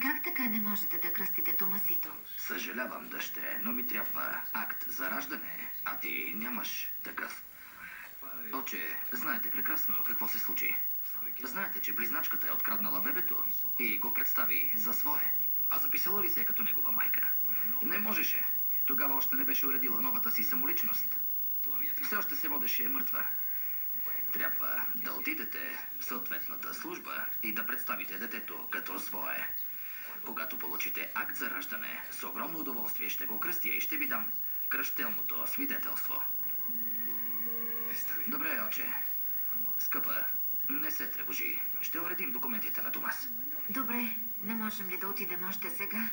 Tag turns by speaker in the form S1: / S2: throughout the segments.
S1: Как така не можете да кръстите Томасито?
S2: Съжалявам, дъще, но ми трябва акт за раждане, а ти нямаш такъв. Отче, знаете прекрасно какво се случи. Знаете, че близначката е откраднала бебето и го представи за свое. А записала ли се като негова майка? Не можеше. Тогава още не беше уредила новата си самоличност. Все още се водеше мъртва. Трябва да отидете в съответната служба и да представите детето като свое. Когато получите акт за раждане, с огромно удоволствие ще го кръстя и ще ви дам кръщелното свидетелство. Добре, отче. Скъпа, не се тревожи. Ще уредим документите на Томас.
S1: Добре, не можем ли да отидем още сега?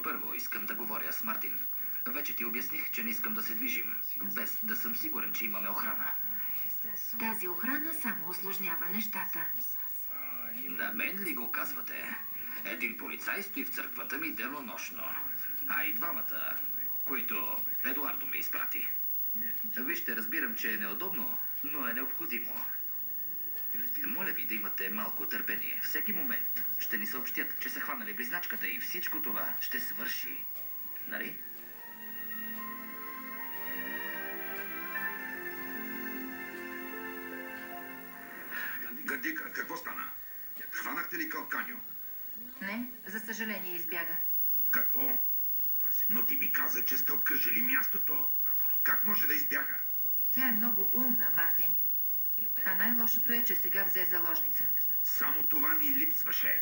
S2: Първо искам да говоря с Мартин. Вече ти обясних, че не искам да се движим, без да съм сигурен, че имаме охрана.
S1: Тази охрана само усложнява нещата.
S2: На мен ли го казвате? Един полицай стои в църквата ми денонощно. А и двамата, които Едуардо ме изпрати. Вижте, разбирам, че е неудобно, но е необходимо. Моля ви да имате малко търпение. Всеки момент ще ни съобщят, че са хванали близначката и всичко това ще свърши. Нали?
S3: Гадика, какво стана? Хванахте ли Калканьо?
S1: Не, за съжаление избяга.
S3: Какво? Но ти ми каза, че сте обкръжили мястото. Как може да избяга?
S1: Тя е много умна, Мартин. А най-лошото е, че сега взе заложница.
S3: Само това ни липсваше.